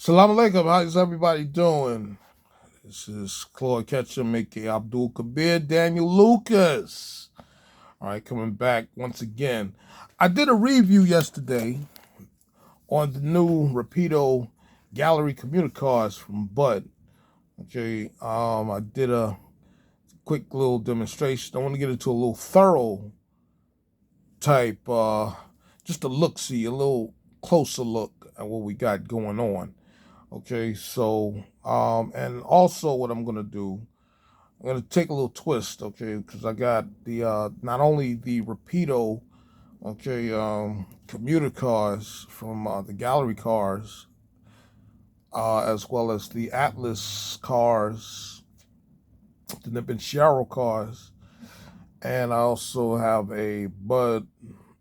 Salam alaikum. How's everybody doing? This is Claude Ketchum, aka Abdul Kabir, Daniel Lucas. All right, coming back once again. I did a review yesterday on the new Rapido Gallery Commuter cars from Bud. Okay, I did a quick little demonstration. I want to get into a little thorough type, just a look-see, a little closer look at what we got going on. Okay, so, and also what I'm going to do, I'm going to take a little twist, okay, because I got the, not only the Rapido, okay, commuter cars from the gallery cars, as well as the Atlas cars, the Nippon cars, and I also have a Bud,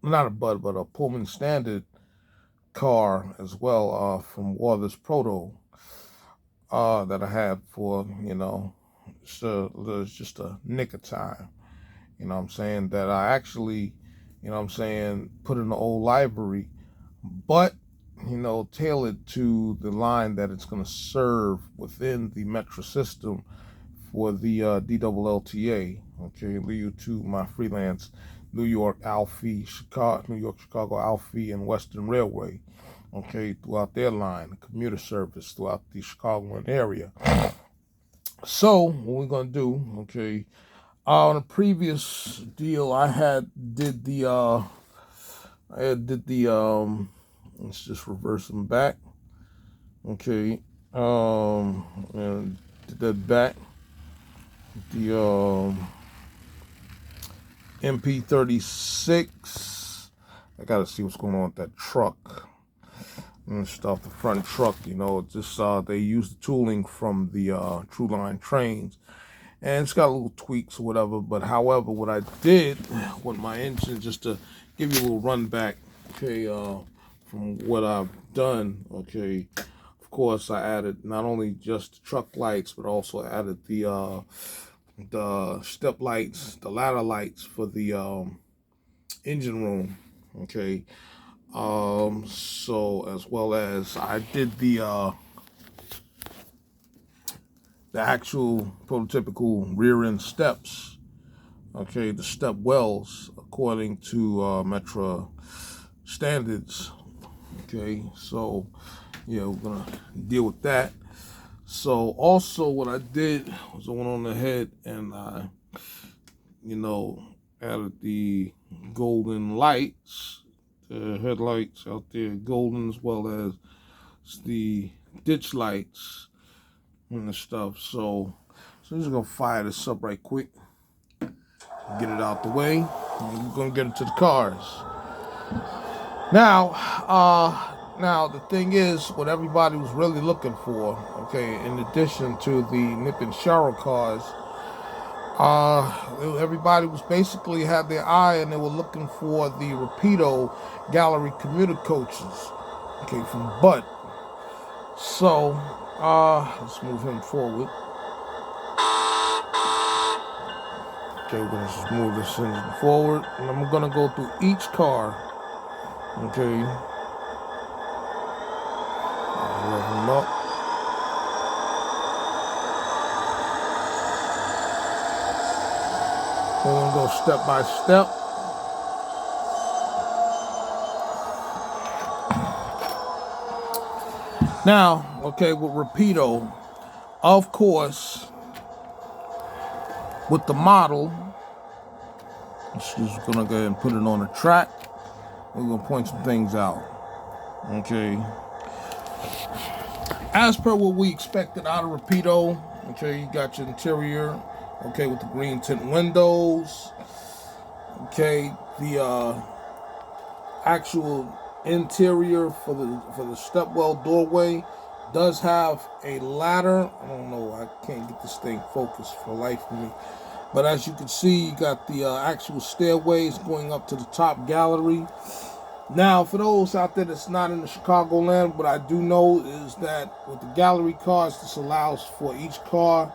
not a Bud, but a Pullman Standard car as well, from Walthers Proto, that I had for, just a nick of time. You know what I'm saying? That I actually, put in the old library, but, tailored to the line that it's going to serve within the Metra system for the DLLTA. Okay, lead to my freelance New York Alfie, New York Chicago Alfie and Western Railway. Okay, throughout their line, the commuter service throughout the Chicagoland area. So what we're gonna do, okay? On a previous deal, I did the let's just reverse them back. Okay, and did that back. The MP36. I gotta see what's going on with that truck. And stuff, the front truck, just they use the tooling from the True Line trains, and it's got little tweaks or whatever. But however, what I did with my engine, just to give you a little run back, okay, from what I've done, okay. Of course, I added not only just the truck lights, but also added the step lights, the ladder lights for the engine room, okay. So as well as I did the actual prototypical rear end steps, okay, the step wells according to Metra standards, okay. So yeah, we're gonna deal with that. So also what I did was I went on ahead and I, added the golden lights. The headlights out there, golden, as well as the ditch lights and the stuff. So I'm just gonna fire this up right quick, get it out the way, and we're gonna get into the cars. Now, the thing is, what everybody was really looking for, okay, in addition to the Nippon cars, everybody was basically had their eye and they were looking for the Rapido Gallery Commuter coaches, okay, from Bud. So, let's move him forward. Okay, we're gonna just move this engine forward, and I'm gonna go through each car, okay. Rev him up. We're gonna go step by step. Now, okay, with Rapido, of course, with the model, she's gonna go ahead and put it on the track. We're gonna point some things out. Okay. As per what we expected out of Rapido, okay, you got your interior, okay, with the green tint windows. Okay, the actual interior for the stepwell doorway does have a ladder. I don't know, I can't get this thing focused for life of me. But as you can see, you got the actual stairways going up to the top gallery. Now, for those out there that's not in the Chicagoland, what I do know is that with the gallery cars, this allows for each car,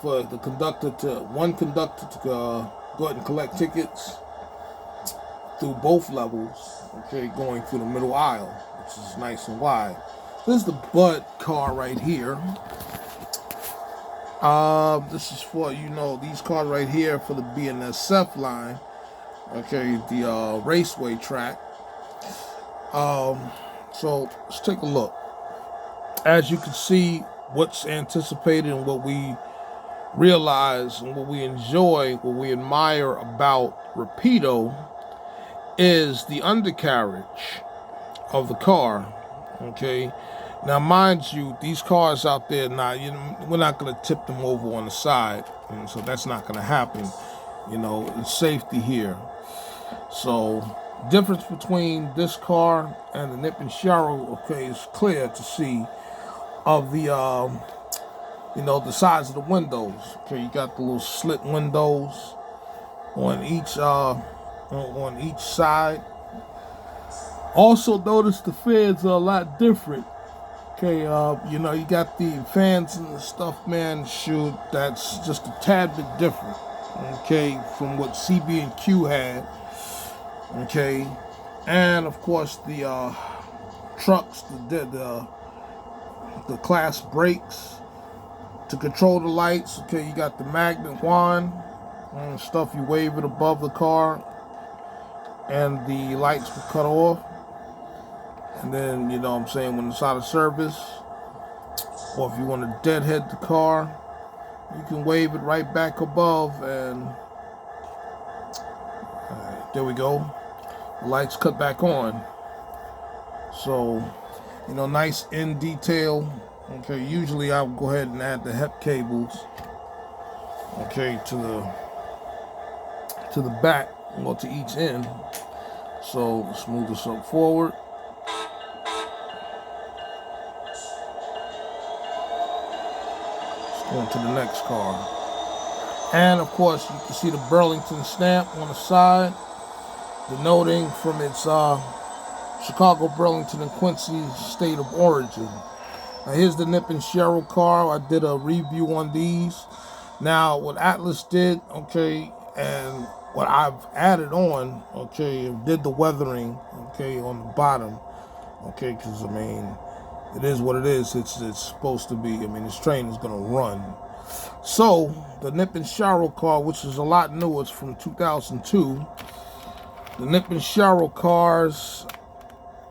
for the one conductor to go ahead and collect tickets through both levels, okay, going through the middle aisle, which is nice and wide. This is the Bud car right here. This is for, these cars right here for the BNSF line. Okay, the raceway track. So let's take a look. As you can see, what's anticipated and what we realize and what we enjoy, what we admire about Rapido is the undercarriage of the car. Okay, now mind you, these cars out there now, we're not going to tip them over on the side, and so that's not going to happen. It's safety here. So difference between this car and the Nip and Sharo, okay, is clear to see of the the size of the windows. Okay, you got the little slit windows on each side. Also notice the fans are a lot different. Okay, you got the fans and the stuff, man, shoot, that's just a tad bit different. Okay, from what CB and Q had. Okay, and of course the trucks, the class brakes to control the lights. Okay, you got the magnet wand and stuff. You wave it above the car, and the lights will cut off. And then, when it's out of service, or if you want to deadhead the car, you can wave it right back above, and there we go. The lights cut back on. So, nice in detail. Okay, usually I'll go ahead and add the HEP cables, okay, to the back, or to each end. So let's move this up forward. Going to the next car. And of course you can see the Burlington stamp on the side, denoting from its Chicago, Burlington, and Quincy state of origin. Now here's the Nip and Sharo car. I did a review on these. Now what Atlas did, okay, and what I've added on, okay, did the weathering, okay, on the bottom, okay, because it is what it is. It's supposed to be. This train is gonna run. So the Nip and Sharo car, which is a lot newer, it's from 2002. The Nip and Sharo cars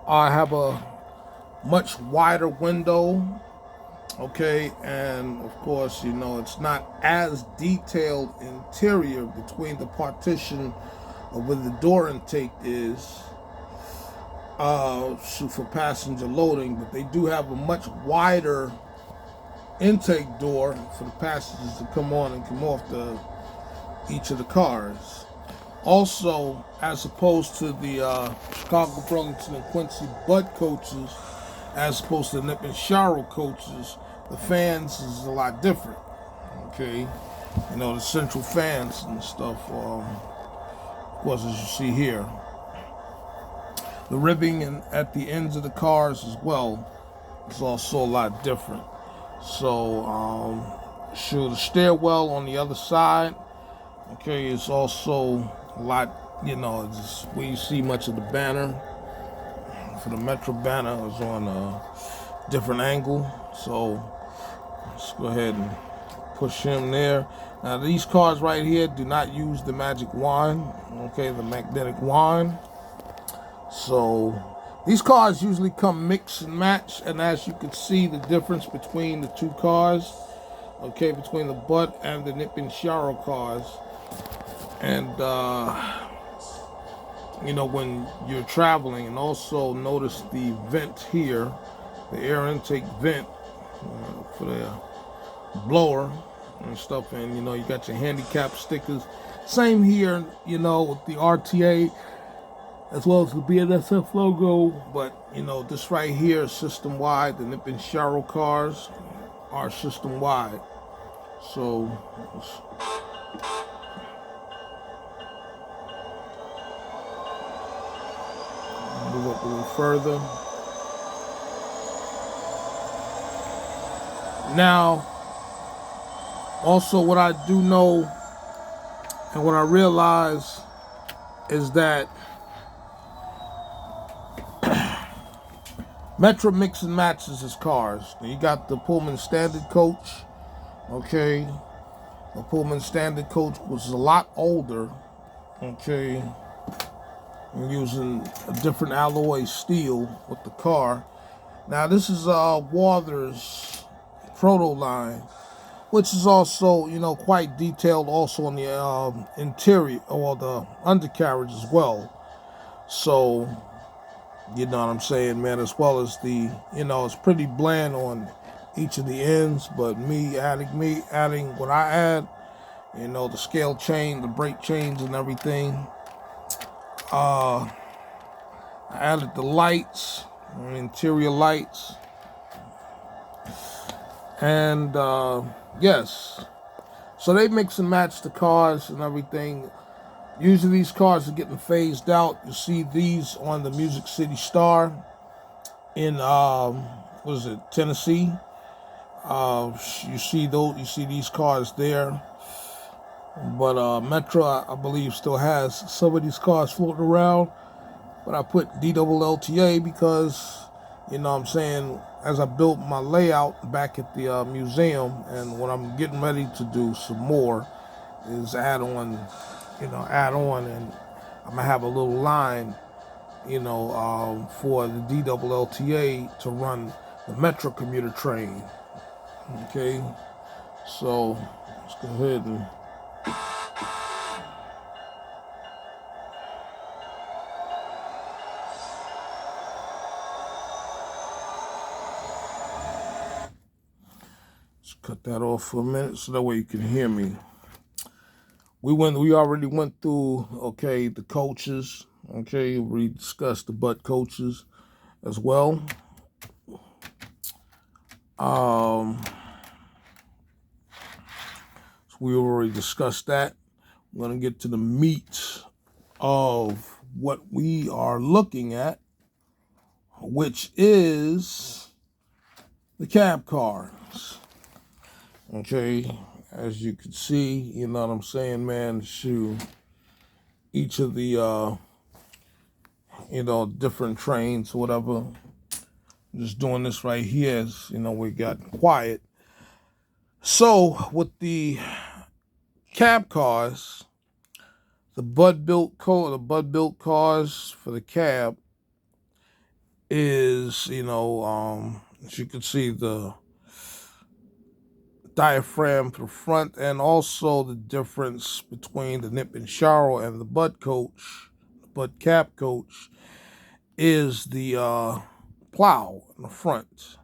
have a much wider window, okay, and of course, it's not as detailed interior between the partition of where the door intake is for passenger loading, but they do have a much wider intake door for the passengers to come on and come off each of the cars. Also, as opposed to the Chicago, Burlington, and Quincy Bud coaches, as opposed to the Nip and Sharo coaches, the fans is a lot different. Okay, the central fans and stuff. Of course, as you see here, the ribbing at the ends of the cars as well is also a lot different. So, the stairwell on the other side, okay, is also a lot, it's where you see much of the banner. For the Metra banner is on a different angle. So, let's go ahead and push him there. Now, these cars right here do not use the magic wand, okay, the magnetic wand. So these cars usually come mix and match, and as you can see the difference between the two cars, okay, between the Bud and the Nip and Sharo cars. And when you're traveling, and also notice the vent here, the air intake vent for the blower and stuff, and you got your handicap stickers. Same here, with the RTA as well as the BNSF logo, but this right here is system wide. The Nip and Sharo cars are system wide. So let's move up a little further. Now, also what I do know and what I realize is that Metra mix and matches his cars. You got the Pullman Standard Coach. Okay, the Pullman Standard Coach was a lot older. Okay, and using a different alloy steel with the car. Now this is Walthers Proto line, which is also, quite detailed also on the interior or the undercarriage as well. So, you know what I'm saying, man, as well as the, it's pretty bland on each of the ends, but me adding what I add, the scale chain, the brake chains and everything. I added the lights, interior lights, and yes. So they mix and match the cars and everything. Usually these cars are getting phased out. You see these on the Music City Star in Tennessee. You see these cars there. But Metra, I believe, still has some of these cars floating around. But I put DLLTA because, as I built my layout back at the museum, and what I'm getting ready to do some more is add on, and I'm gonna have a little line, for the DLLTA to run the Metra Commuter train. Okay, so let's go ahead and let's cut that off for a minute so that way you can hear me. We already went through, okay, the coaches. Okay, we discussed the butt coaches as well. So we already discussed that. We're going to get to the meat of what we are looking at, which is the cab cars. Okay, as you can see, you know what I'm saying, man, shoot, each of the, different trains or whatever. Just doing this right here as, we got quiet. So with the cab cars, the Bud built cars for the cab is, as you can see, the diaphragm for the front, and also the difference between the Nip and Sharo and the Bud cab coach is the plow in the front.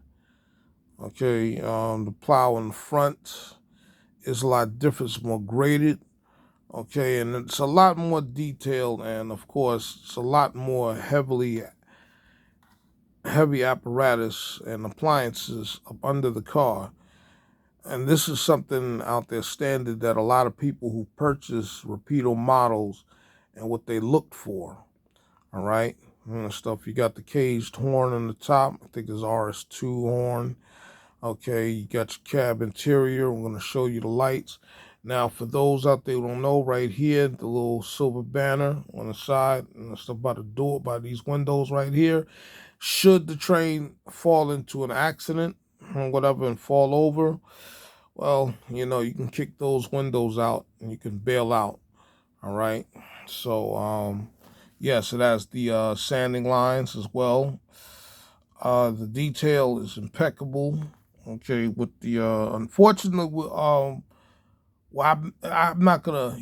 Okay, the plow in the front is a lot different, it's more graded. Okay, and it's a lot more detailed, and of course, it's a lot more heavy apparatus and appliances up under the car. And this is something out there standard that a lot of people who purchase Rapido models and what they look for. All right, and stuff. You got the caged horn on the top. I think it's RS2 horn. Okay, you got your cab interior. I'm going to show you the lights. Now, for those out there who don't know, right here, the little silver banner on the side, and stuff by the door, by these windows right here. Should the train fall into an accident or whatever and fall over, well, you can kick those windows out and you can bail out. All right. So, yes, it has the sanding lines as well. The detail is impeccable. Okay, with the unfortunately, well, I'm not gonna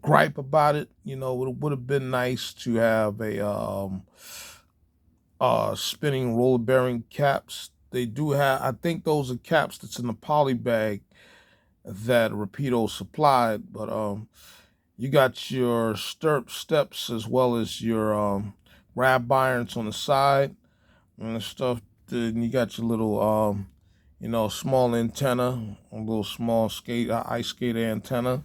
gripe about it. It would have been nice to have a spinning roller bearing caps. They do have, I think those are caps that's in the poly bag that Rapido supplied, but you got your stirrup steps as well as your grab irons on the side and stuff. Then you got your little small antenna, a little small ice skater antenna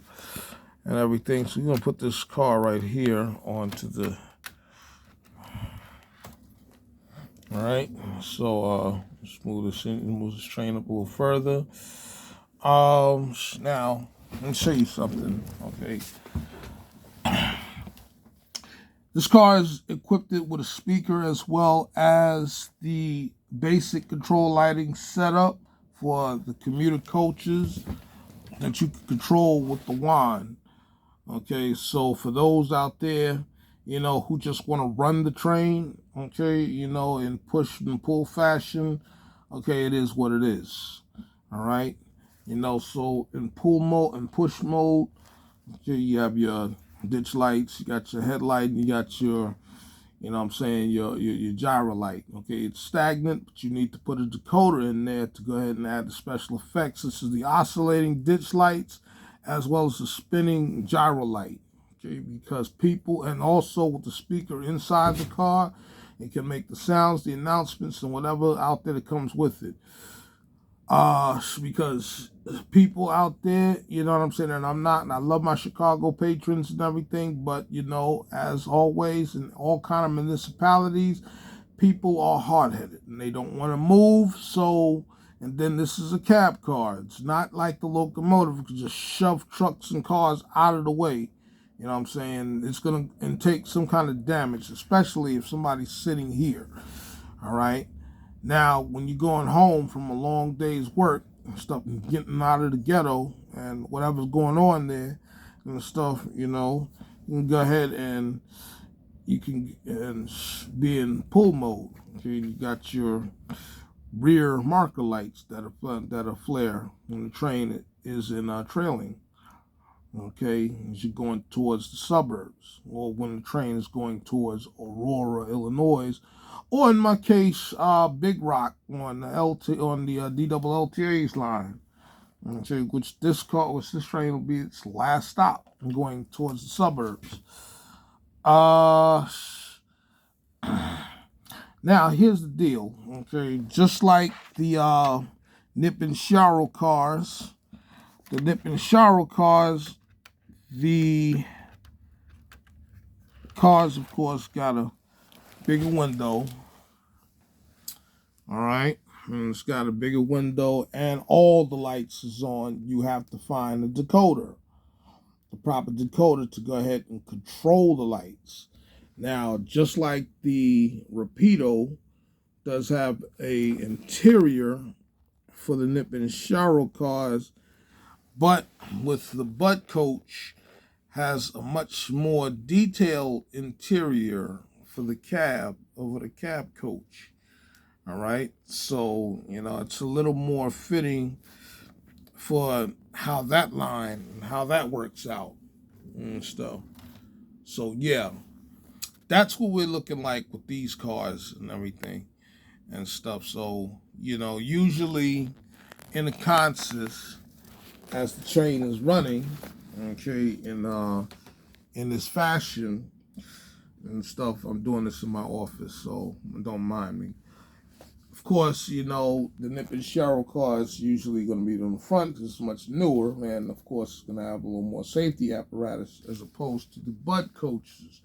and everything. So you're gonna put this car right here onto the, all right. So let's move this train up a little further. Now let me show you something. Okay, This car is equipped with a speaker as well as the basic control lighting setup for the commuter coaches that you can control with the wand. Okay, so for those out there, who just want to run the train, okay, in push and pull fashion, okay, it is what it is. All right. So in pull mode and push mode, okay, you have your ditch lights, you got your headlight, and you got your, your gyro light. Okay, it's stagnant, but you need to put a decoder in there to go ahead and add the special effects. This is the oscillating ditch lights as well as the spinning gyro light. Okay, because people, and also with the speaker inside the car, it can make the sounds, the announcements, and whatever out there that comes with it. Because people out there, you know what I'm saying, and and I love my Chicago patrons and everything, but as always in all kind of municipalities, people are hard-headed and they don't want to move. So, and then this is a cab car. It's not like the locomotive. You can just shove trucks and cars out of the way. You know what I'm saying? It's going to take some kind of damage, especially if somebody's sitting here. All right. Now, when you're going home from a long day's work and stuff, and getting out of the ghetto and whatever's going on there and stuff, you can go ahead and you can be in pull mode. Okay, you got your rear marker lights that are flare when the train is in trailing. Okay, as you're going towards the suburbs, or when the train is going towards Aurora, Illinois, or in my case, Big Rock on the DLLTA's line. Okay, which this train will be its last stop, going towards the suburbs. Now here's the deal. Okay, just like the Nip and Sharo cars, the cars, of course, got a bigger window. All right. And it's got a bigger window and all the lights is on. You have to find a decoder, the proper decoder to go ahead and control the lights. Now, just like the Rapido does have a interior for the Nip and Sharo cars, but with the Bud coach has a much more detailed interior for the cab over the cab coach. All right, so it's a little more fitting for how that line and how that works out and stuff. So yeah, that's what we're looking like with these cars and everything and stuff. So usually in the concerts, as the train is running, okay, in this fashion and stuff, I'm doing this in my office, so don't mind me. Of course, the Nip and Sharo car is usually going to be on the front because it's much newer, and of course, it's going to have a little more safety apparatus as opposed to the Bud coaches.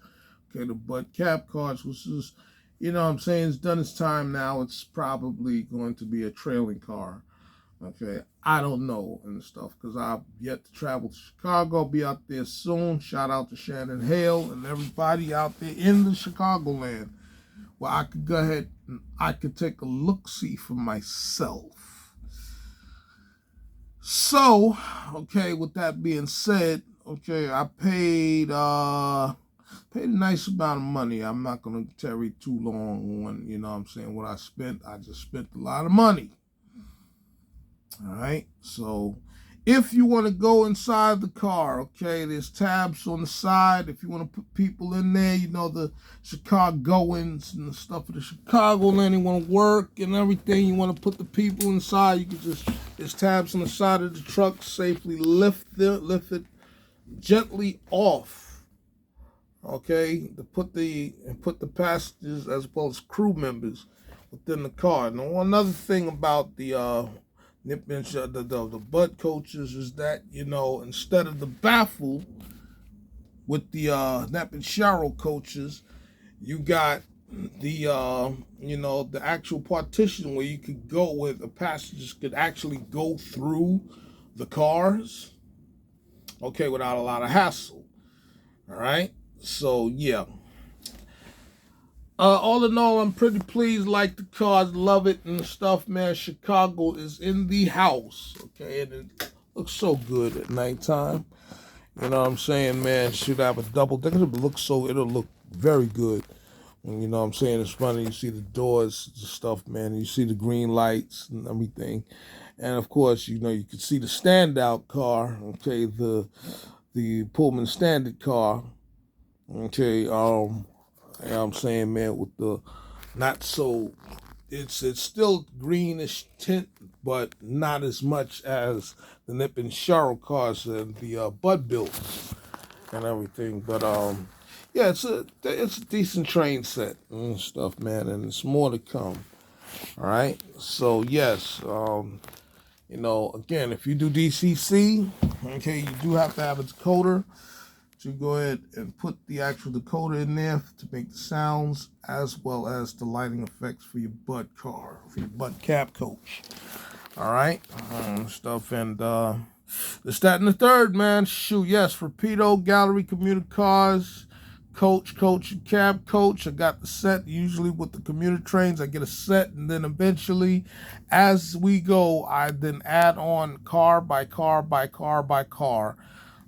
Okay, the Bud cab cars, which is, it's done its time now. It's probably going to be a trailing car. Okay, I don't know and stuff because I've yet to travel to Chicago. I'll be out there soon. Shout out to Shannon Hale and everybody out there in the Chicagoland, where I could go ahead and I could take a look-see for myself. So, okay, with that being said, okay, I paid a nice amount of money. I'm not going to tarry too long on, what I spent. I just spent a lot of money. All right, so if you want to go inside the car, okay, there's tabs on the side. If you want to put people in there, the Chicagoans and the stuff of the Chicagoland, they want to work and everything. You want to put the people inside, you can there's tabs on the side of the truck. Safely lift it gently off, okay, to put the passengers as well as crew members within the car. Now, another thing about the Nip and the Bud coaches is that, instead of the baffle with the Nip and Sharo coaches, you got the the actual partition where you could go, where the passengers could actually go through the cars, okay, without a lot of hassle. All right, so yeah, All in all, I'm pretty pleased. Like the cars, love it and stuff, man. Chicago is in the house, okay, and it looks so good at nighttime. You know what I'm saying, man? Should have a double decker. It'll look very good. And you know what I'm saying? It's funny. You see the doors, the stuff, man. You see the green lights and everything. And of course, you know, you can see the standout car, okay, the Pullman standard car, okay, you know what I'm saying, man, with the not so, it's still greenish tint, but not as much as the Nip and Cheryl cars and the Bud builds and everything. But yeah, it's a decent train set and stuff, man, and it's more to come. All right, so yes, you know, again, if you do DCC, okay, you do have to have a decoder. You go ahead and put the actual decoder in there to make the sounds, as well as the lighting effects for your Bud car, for your Bud cab coach. All right, stuff, and this, that, and the third, man. Shoot, yes, Rapido, Gallery Commuter cars, coach, and cab coach. I got the set. Usually with the commuter trains, I get a set, and then eventually, as we go, I then add on car by car by car by car.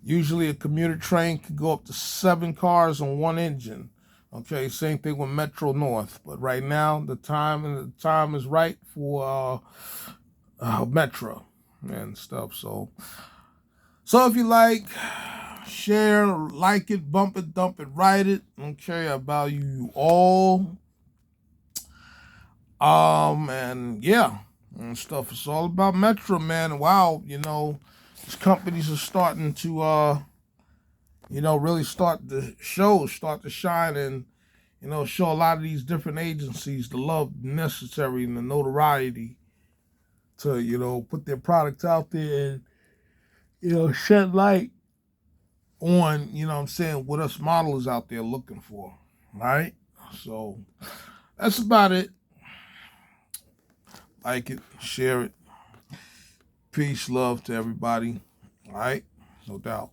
Usually a commuter train could go up to 7 cars on one engine. Okay, same thing with Metro North. But right now, the time is right for Metro and stuff. So if you like, share, like it, bump it, dump it, write it. Okay, I value you all. And yeah, and stuff. It's all about Metro, man. Wow, you know, these companies are starting to, you know, really start to shine, and, you know, show a lot of these different agencies the love necessary and the notoriety to, you know, put their products out there and, you know, shed light on, you know what I'm saying, what us modelers out there looking for. All right? So that's about it. Like it, share it. Peace, love to everybody. All right? No doubt.